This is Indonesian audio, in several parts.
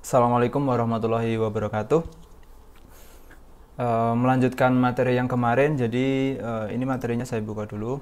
Assalamualaikum warahmatullahi wabarakatuh. Melanjutkan materi yang kemarin, jadi ini materinya saya buka dulu.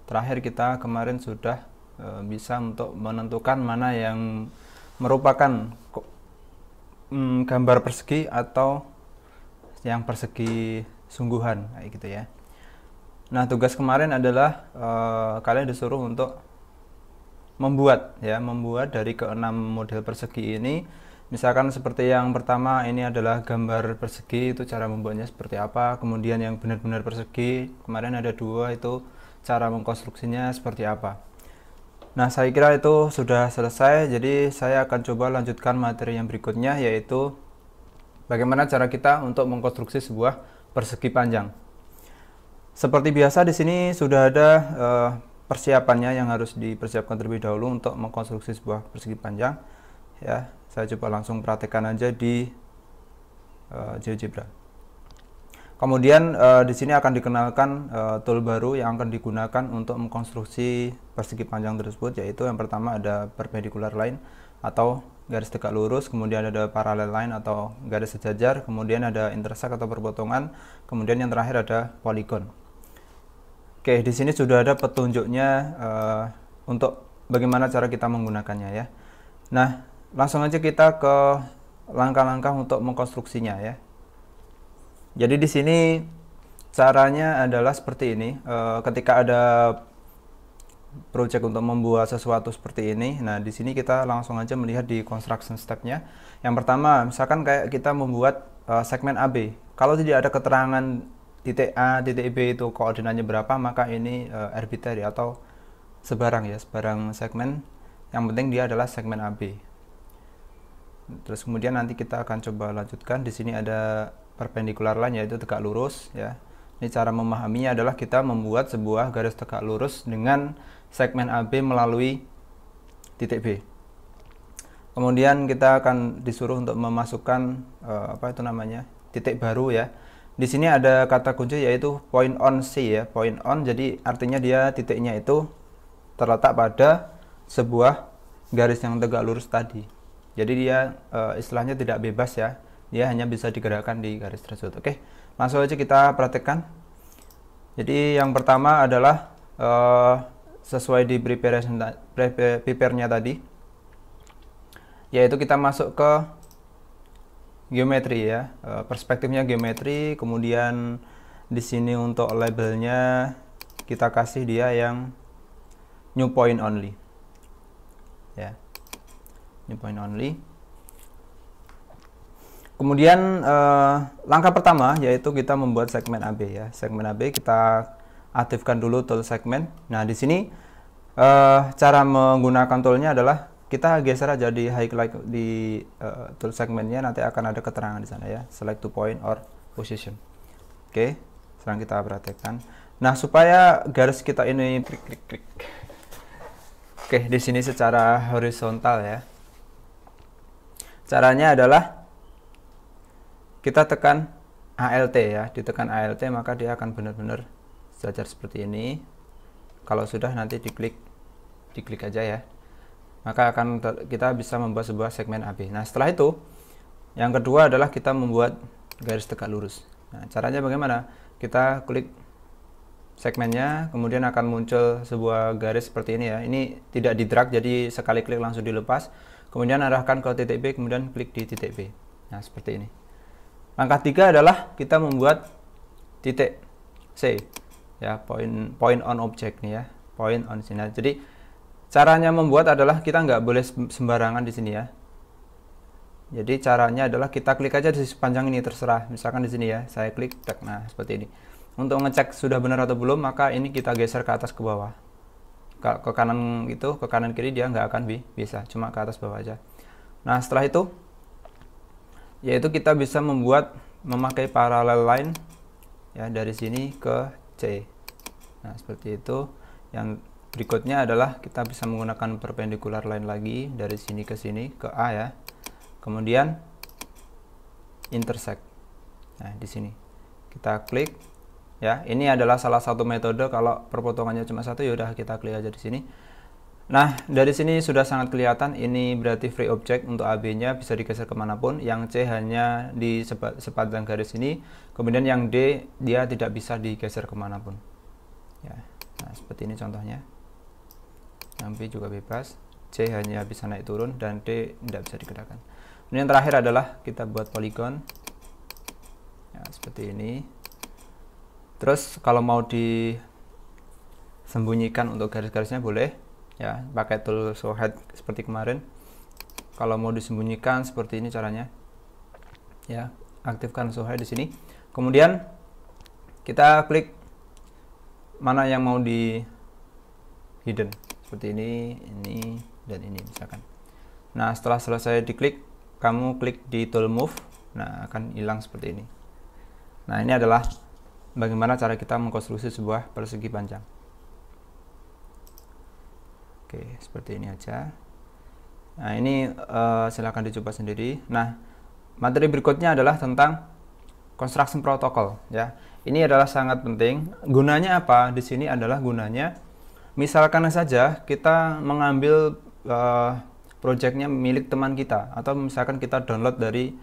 Terakhir kita kemarin sudah bisa untuk menentukan mana yang merupakan gambar persegi atau yang persegi sungguhan, kayak gitu ya. Nah, tugas kemarin adalah kalian disuruh untuk membuat dari keenam model persegi ini. Misalkan seperti yang pertama, ini adalah gambar persegi, itu cara membuatnya seperti apa. Kemudian yang benar-benar persegi, kemarin ada dua, itu cara mengkonstruksinya seperti apa. Nah, saya kira itu sudah selesai, jadi saya akan coba lanjutkan materi yang berikutnya, yaitu bagaimana cara kita untuk mengkonstruksi sebuah persegi panjang. Seperti biasa di sini sudah ada persiapannya yang harus dipersiapkan terlebih dahulu untuk mengkonstruksi sebuah persegi panjang. Ya, saya coba langsung praktekkan aja di GeoGebra. Kemudian di sini akan dikenalkan tool baru yang akan digunakan untuk mengkonstruksi persegi panjang tersebut, yaitu yang pertama ada perpendicular line atau garis tegak lurus, kemudian ada parallel line atau garis sejajar, kemudian ada intersect atau perpotongan, kemudian yang terakhir ada polygon. Oke, di sini sudah ada petunjuknya untuk bagaimana cara kita menggunakannya ya. Nah, langsung aja kita ke langkah-langkah untuk mengkonstruksinya ya. Jadi di sini caranya adalah seperti ini. Ketika ada project untuk membuat sesuatu seperti ini, nah di sini kita langsung aja melihat di construction step-nya. Yang pertama, misalkan kayak kita membuat segmen AB. Kalau tidak ada keterangan titik A, titik B itu koordinatnya berapa, maka ini arbitrary atau sebarang ya, sebarang segmen. Yang penting dia adalah segmen AB. Terus kemudian nanti kita akan coba lanjutkan. Di sini ada perpendicular line, yaitu tegak lurus ya. Ini cara memahaminya adalah kita membuat sebuah garis tegak lurus dengan segmen AB melalui titik B. Kemudian kita akan disuruh untuk memasukkan titik baru ya. Di sini ada kata kunci yaitu point on C ya, point on, jadi artinya dia titiknya itu terletak pada sebuah garis yang tegak lurus tadi. Jadi dia istilahnya tidak bebas ya, dia hanya bisa digerakkan di garis tersebut. Oke, langsung aja kita praktekkan. Jadi yang pertama adalah sesuai di prepare-nya tadi, yaitu kita masuk ke geometri ya, perspektifnya geometri. Kemudian di sini untuk labelnya kita kasih dia yang new point only ya, new point only. Kemudian langkah pertama yaitu kita membuat segmen AB ya, segmen AB kita aktifkan dulu tool segmen. Nah di sini cara menggunakan toolnya adalah kita geser aja di highlight di tool segmennya, nanti akan ada keterangan di sana ya, select to point or position. Oke, sekarang kita praktekkan. Nah, supaya garis kita ini klik. Oke, di sini secara horizontal ya. Caranya adalah kita tekan ALT ya, ditekan ALT maka dia akan benar-benar sejajar seperti ini. Kalau sudah nanti diklik aja ya, maka kita bisa membuat sebuah segmen AB. Nah setelah itu yang kedua adalah kita membuat garis tegak lurus. Nah caranya bagaimana? Kita klik segmennya, kemudian akan muncul sebuah garis seperti ini ya. Ini tidak di drag, jadi sekali klik langsung dilepas. Kemudian arahkan ke titik B, kemudian klik di titik B. Nah seperti ini. Langkah 3 adalah kita membuat titik C ya, point on object nih ya, point on sini. Jadi caranya membuat adalah kita nggak boleh sembarangan di sini ya. Jadi caranya adalah kita klik aja di sepanjang ini, terserah. Misalkan di sini ya, saya klik, nah seperti ini. Untuk ngecek sudah benar atau belum, maka ini kita geser ke atas ke bawah. Ke kanan gitu, ke kanan kiri dia nggak akan bisa, cuma ke atas bawah aja. Nah setelah itu, yaitu kita bisa memakai parallel line ya, dari sini ke C. Nah seperti itu. Yang berikutnya adalah kita bisa menggunakan perpendicular line lagi dari sini ke sini ke A ya. Kemudian intersect. Nah, di sini kita klik ya. Ini adalah salah satu metode kalau perpotongannya cuma satu, ya udah kita klik aja di sini. Nah, dari sini sudah sangat kelihatan ini berarti free object untuk AB-nya bisa digeser kemanapun. Yang C hanya di sepanjang garis ini. Kemudian yang D dia tidak bisa digeser kemanapun. Ya, nah seperti ini contohnya. Yang B juga bebas. C hanya bisa naik turun dan D tidak bisa digerakkan. Kemudian yang terakhir adalah kita buat poligon. Ya, seperti ini. Terus kalau mau disembunyikan untuk garis-garisnya boleh. Ya, pakai tool show head seperti kemarin. Kalau mau disembunyikan seperti ini caranya. Ya, aktifkan show head di sini. Kemudian kita klik mana yang mau di hidden. Seperti ini dan ini misalkan. Nah, setelah selesai diklik, kamu klik di tool move. Nah, akan hilang seperti ini. Nah, ini adalah bagaimana cara kita mengkonstruksi sebuah persegi panjang. Oke, seperti ini aja. Nah, ini silahkan dicoba sendiri. Nah, materi berikutnya adalah tentang construction protocol. Ya, ini adalah sangat penting. Gunanya apa? Di sini adalah gunanya, misalkan saja kita mengambil projectnya milik teman kita, atau misalkan kita download dari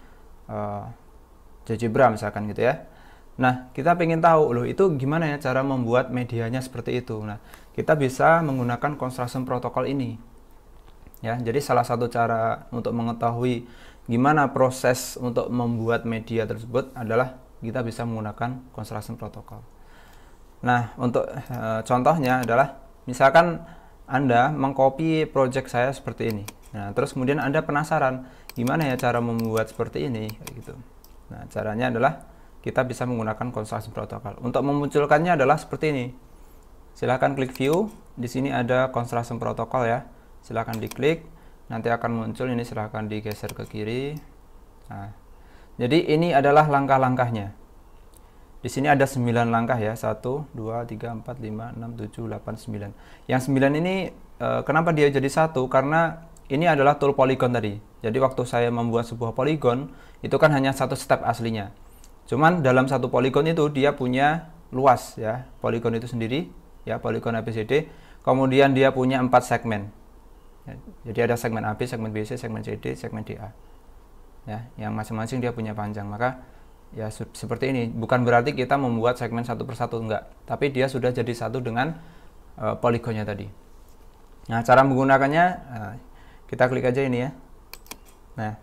GeoGebra misalkan gitu ya. Nah, kita pengen tahu loh itu gimana ya cara membuat medianya seperti itu. Nah, kita bisa menggunakan construction protocol ini. Ya, jadi salah satu cara untuk mengetahui gimana proses untuk membuat media tersebut adalah kita bisa menggunakan construction protocol. Nah, untuk contohnya adalah misalkan Anda mengcopy project saya seperti ini. Nah, terus kemudian Anda penasaran gimana ya cara membuat seperti ini kayak gitu. Nah, caranya adalah kita bisa menggunakan construction protocol. Untuk memunculkannya adalah seperti ini. Silahkan klik view. Di sini ada construction protocol ya. Silahkan diklik. Nanti akan muncul ini, silahkan digeser ke kiri. Nah, jadi ini adalah langkah-langkahnya. Di sini ada 9 langkah ya. 1, 2, 3, 4, 5, 6, 7, 8, 9. Yang 9 ini kenapa dia jadi 1? Karena ini adalah tool polygon tadi. Jadi waktu saya membuat sebuah polygon, itu kan hanya satu step aslinya. Cuman dalam satu poligon itu dia punya luas ya, poligon itu sendiri ya, poligon ABCD. Kemudian dia punya 4 segmen. Ya, jadi ada segmen AB, segmen BC, segmen CD, segmen DA. Ya, yang masing-masing dia punya panjang. Maka ya seperti ini. Bukan berarti kita membuat segmen satu persatu, enggak. Tapi dia sudah jadi satu dengan poligonnya tadi. Nah, cara menggunakannya kita klik aja ini ya. Nah,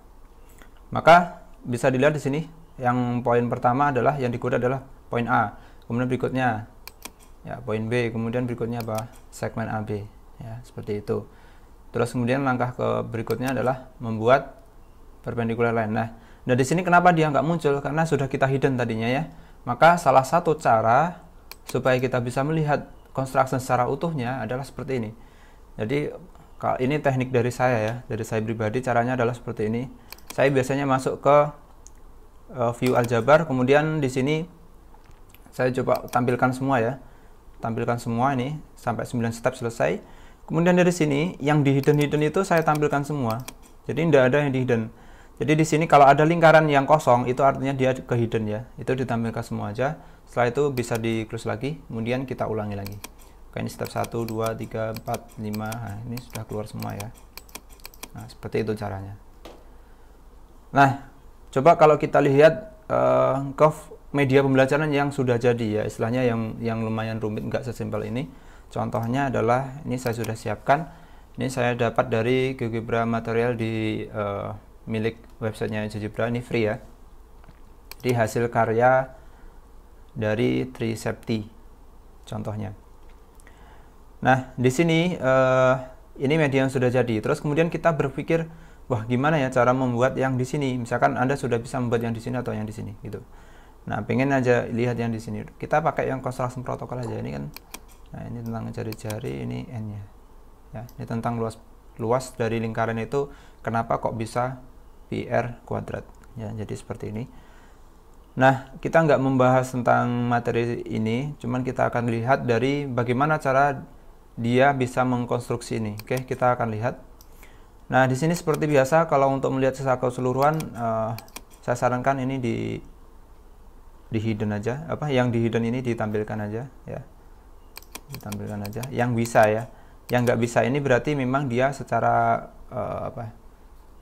maka bisa dilihat di sini. Yang poin pertama adalah yang dikode adalah poin A, kemudian berikutnya ya poin B, kemudian berikutnya apa? Segmen AB ya, seperti itu. Terus kemudian langkah ke berikutnya adalah membuat perpendicular line. Nah, di sini kenapa dia nggak muncul? Karena sudah kita hidden tadinya ya. Maka salah satu cara supaya kita bisa melihat construction secara utuhnya adalah seperti ini. Jadi ini teknik dari saya ya, dari saya pribadi. Caranya adalah seperti ini. Saya biasanya masuk ke view aljabar, kemudian di sini saya coba tampilkan semua ya, tampilkan semua ini sampai 9 step selesai. Kemudian dari sini yang di hidden itu saya tampilkan semua, jadi tidak ada yang di hidden. Jadi di sini kalau ada lingkaran yang kosong itu artinya dia ke hidden ya, itu ditampilkan semua aja. Setelah itu bisa di close lagi, kemudian kita ulangi lagi. Oke, ini step 1, 2, 3, 4, 5. Nah, ini sudah keluar semua ya. Nah, seperti itu caranya. Nah, coba kalau kita lihat ke media pembelajaran yang sudah jadi ya, istilahnya yang lumayan rumit, nggak sesimpel ini. Contohnya adalah ini saya sudah siapkan. Ini saya dapat dari GeoGebra material di milik websitenya GeoGebra, ini free ya. Di hasil karya dari Trisepti contohnya. Nah, di sini ini media yang sudah jadi. Terus kemudian kita berpikir, wah gimana ya cara membuat yang di sini? Misalkan Anda sudah bisa membuat yang di sini atau yang di sini gitu. Nah, pengen aja lihat yang di sini. Kita pakai yang construction protocol aja. Ini kan, nah ini tentang jari-jari, ini N-nya. Ya, ini tentang luas dari lingkaran itu. Kenapa kok bisa PR kuadrat? Ya, jadi seperti ini. Nah, kita nggak membahas tentang materi ini, cuman kita akan lihat dari bagaimana cara dia bisa mengkonstruksi ini. Oke, kita akan lihat. Nah, di sini seperti biasa kalau untuk melihat secara keseluruhan saya sarankan ini di hidden aja, apa yang di hidden ini ditampilkan aja ya. Ditampilkan aja yang bisa ya. Yang nggak bisa ini berarti memang dia secara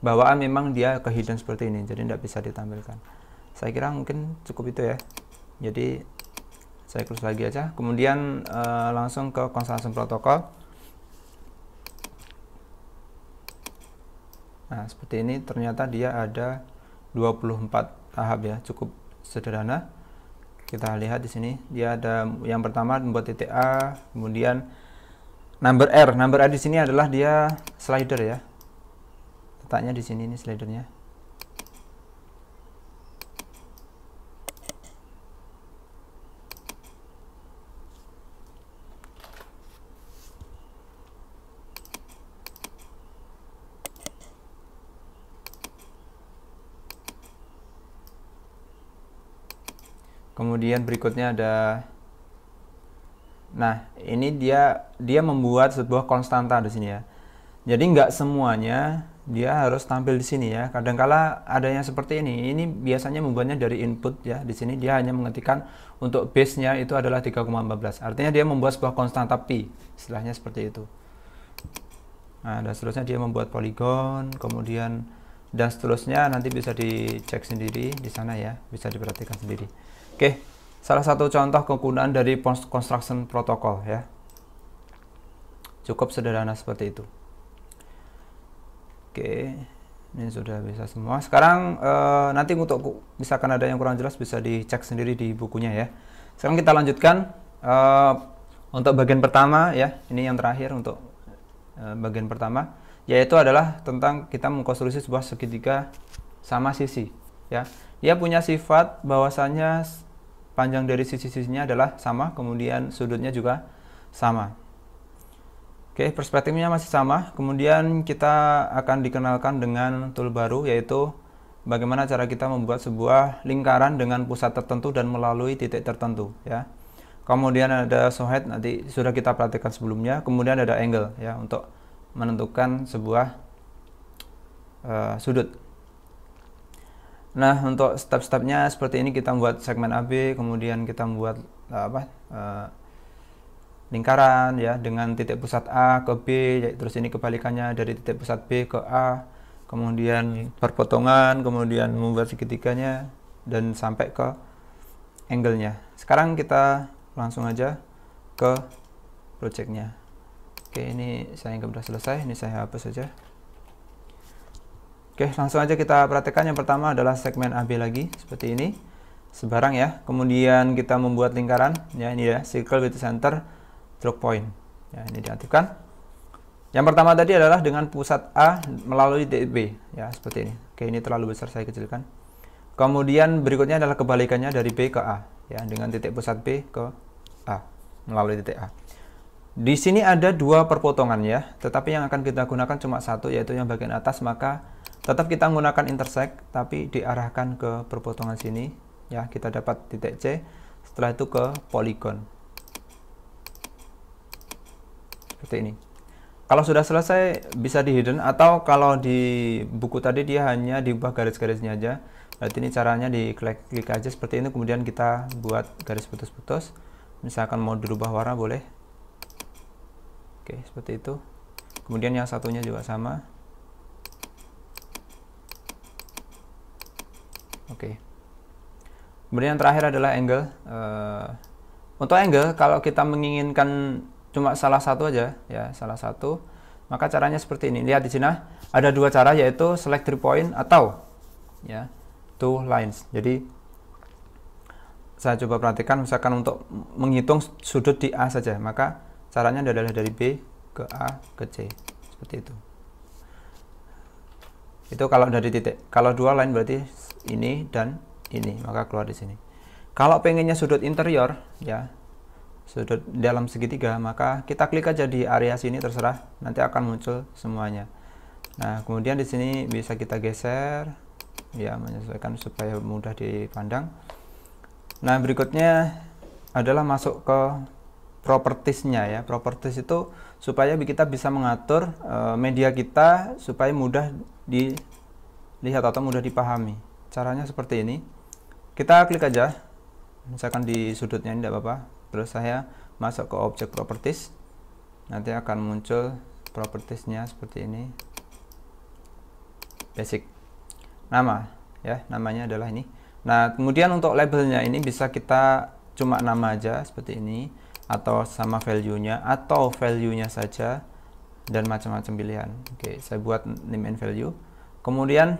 bawaan memang dia ke hidden seperti ini, jadi nggak bisa ditampilkan. Saya kira mungkin cukup itu ya. Jadi saya close lagi aja, kemudian langsung ke construction protocol. Nah, seperti ini ternyata dia ada 24 tahap ya, cukup sederhana. Kita lihat di sini, dia ada yang pertama membuat titik A, kemudian number R di sini adalah dia slider ya. Letaknya di sini, ini slidernya. Kemudian berikutnya ada, nah ini dia membuat sebuah konstanta di sini ya. Jadi nggak semuanya dia harus tampil di sini ya. Kadangkala ada yang seperti ini. Ini biasanya membuatnya dari input ya. Di sini dia hanya mengetikkan untuk base-nya itu adalah 3,14. Artinya dia membuat sebuah konstanta pi. Istilahnya seperti itu. Nah, dan seterusnya dia membuat poligon, kemudian dan seterusnya nanti bisa dicek sendiri di sana ya, bisa diperhatikan sendiri. Oke, salah satu contoh kegunaan dari construction protocol ya. Cukup sederhana seperti itu. Oke, ini sudah bisa semua. Sekarang nanti untuk misalkan ada yang kurang jelas bisa dicek sendiri di bukunya ya. Sekarang kita lanjutkan untuk bagian pertama ya. Ini yang terakhir untuk bagian pertama, yaitu adalah tentang kita mengkonstruksi sebuah segitiga sama sisi ya. Dia punya sifat bahwasanya panjang dari sisi-sisinya adalah sama, kemudian sudutnya juga sama. Oke, perspektifnya masih sama. Kemudian kita akan dikenalkan dengan tool baru, yaitu bagaimana cara kita membuat sebuah lingkaran dengan pusat tertentu dan melalui titik tertentu ya. Kemudian ada sawhead, nanti sudah kita perhatikan sebelumnya. Kemudian ada angle ya, untuk menentukan sebuah sudut. Nah, untuk step-stepnya seperti ini, kita membuat segmen AB, kemudian kita membuat lingkaran ya dengan titik pusat A ke B, terus ini kebalikannya dari titik pusat B ke A, kemudian perpotongan, kemudian membuat segitiganya dan sampai ke angle-nya. Sekarang kita langsung aja ke projectnya. Oke, ini saya sudah selesai, ini saya hapus saja. Oke, langsung aja kita perhatikan. Yang pertama adalah segmen AB lagi, seperti ini, sebarang ya. Kemudian kita membuat lingkaran, ya ini ya, circle with center, stroke point. Ya, ini diaktifkan. Yang pertama tadi adalah dengan pusat A melalui titik B, ya seperti ini. Oke, ini terlalu besar, saya kecilkan. Kemudian berikutnya adalah kebalikannya dari B ke A, ya dengan titik pusat B ke A melalui titik A. Di sini ada dua perpotongan ya, tetapi yang akan kita gunakan cuma satu, yaitu yang bagian atas. Maka tetap kita menggunakan intersect, tapi diarahkan ke perpotongan sini ya. Kita dapat titik C, setelah itu ke polygon seperti ini. Kalau sudah selesai bisa di hidden, atau kalau di buku tadi dia hanya diubah garis-garisnya aja. Berarti ini caranya diklik aja seperti ini, kemudian kita buat garis putus-putus. Misalkan mau dirubah warna boleh. Oke, seperti itu. Kemudian yang satunya juga sama. Oke. Kemudian yang terakhir adalah angle. Untuk angle, kalau kita menginginkan cuma salah satu aja, ya salah satu, maka caranya seperti ini. Lihat di sini ada dua cara, yaitu select 3 point atau ya 2 lines. Jadi saya coba perhatikan, misalkan untuk menghitung sudut di A saja, maka caranya adalah dari B ke A ke C seperti itu. Itu kalau dari titik. Kalau 2 line berarti ini dan ini, maka keluar di sini. Kalau pengennya sudut interior ya, sudut dalam segitiga, maka kita klik aja di area sini, terserah, nanti akan muncul semuanya. Nah, kemudian di sini bisa kita geser ya, menyesuaikan supaya mudah dipandang. Nah, berikutnya adalah masuk ke propertiesnya ya. Properties itu supaya kita bisa mengatur media kita supaya mudah dilihat atau mudah dipahami. Caranya seperti ini. Kita klik aja, misalkan di sudutnya ini tidak apa-apa. Terus saya masuk ke object properties. nanti akan muncul propertiesnya seperti ini. Basic nama ya, namanya adalah ini. Nah, kemudian untuk labelnya ini bisa kita cuma nama aja seperti ini, atau sama value-nya, atau value-nya saja, dan macam-macam pilihan. Oke, saya buat name and value. Kemudian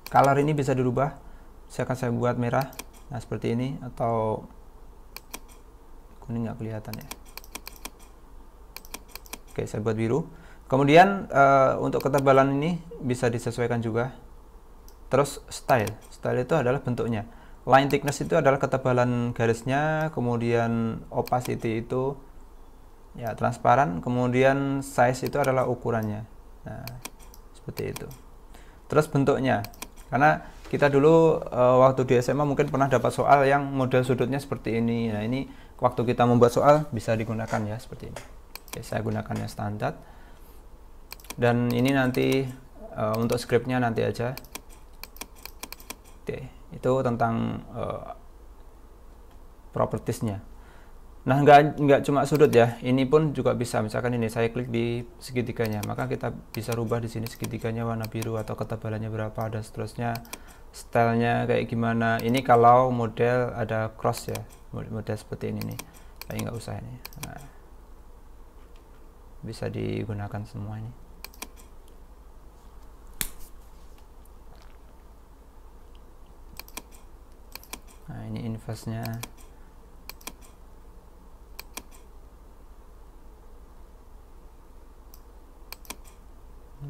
color ini bisa dirubah, saya buat merah, nah seperti ini, atau kuning nggak kelihatan ya. Oke, saya buat biru. Kemudian untuk ketebalan ini bisa disesuaikan juga. Terus style itu adalah bentuknya. Line thickness itu adalah ketebalan garisnya, kemudian opacity itu ya transparan, kemudian size itu adalah ukurannya. Nah, seperti itu. Terus bentuknya, karena kita dulu waktu di SMA mungkin pernah dapat soal yang model sudutnya seperti ini. Nah, ini waktu kita membuat soal bisa digunakan ya seperti ini. Oke, saya gunakannya standar. Dan ini nanti untuk scriptnya nanti aja. Oke, itu tentang propertiesnya. Nah, nggak cuma sudut ya, ini pun juga bisa. Misalkan ini saya klik di segitiganya, maka kita bisa rubah di sini segitiganya warna biru atau ketebalannya berapa dan seterusnya. Stylenya kayak gimana. Ini kalau model ada cross ya, model seperti ini nih. Tapi nggak usah ini. Nah, bisa digunakan semua ini. Nah, ini inverse-nya.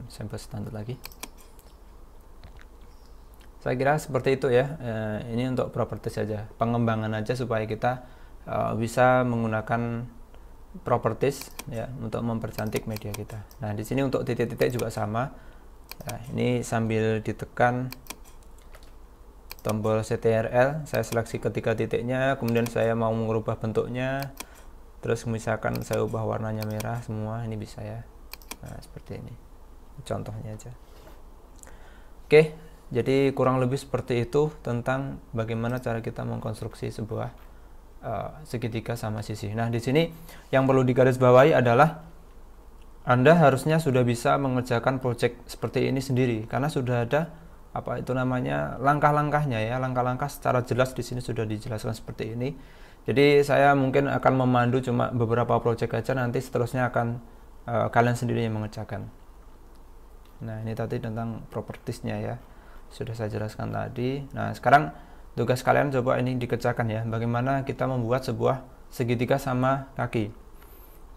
Sampel standar lagi. Saya kira seperti itu ya. Ini untuk properties saja, pengembangan aja supaya kita bisa menggunakan properties ya untuk mempercantik media kita. Nah, di sini untuk titik-titik juga sama. Nah, ini sambil ditekan tombol CTRL, saya seleksi ketiga titiknya, kemudian saya mau mengubah bentuknya, terus misalkan saya ubah warnanya merah semua, ini bisa ya. Nah, seperti ini contohnya aja. Oke, jadi kurang lebih seperti itu tentang bagaimana cara kita mengkonstruksi sebuah segitiga sama sisi. Nah, di sini yang perlu digarisbawahi adalah Anda harusnya sudah bisa mengerjakan project seperti ini sendiri, karena sudah ada apa itu namanya langkah-langkahnya ya, langkah-langkah secara jelas di sini sudah dijelaskan seperti ini. Jadi saya mungkin akan memandu cuma beberapa project aja, nanti seterusnya akan kalian sendiri yang mengerjakan. Nah, ini tadi tentang propertiesnya ya, sudah saya jelaskan tadi. Nah, sekarang tugas kalian coba ini dikerjakan ya, bagaimana kita membuat sebuah segitiga sama kaki.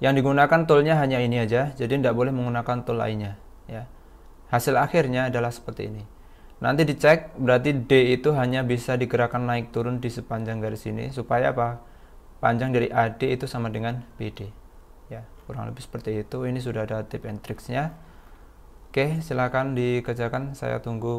Yang digunakan toolnya hanya ini aja, jadi tidak boleh menggunakan tool lainnya ya. Hasil akhirnya adalah seperti ini. Nanti dicek, berarti D itu hanya bisa digerakkan naik turun di sepanjang garis ini, supaya apa? Panjang dari AD itu sama dengan BD. Ya, kurang lebih seperti itu. Ini sudah ada tip and tricksnya. Oke, silakan dikerjakan, saya tunggu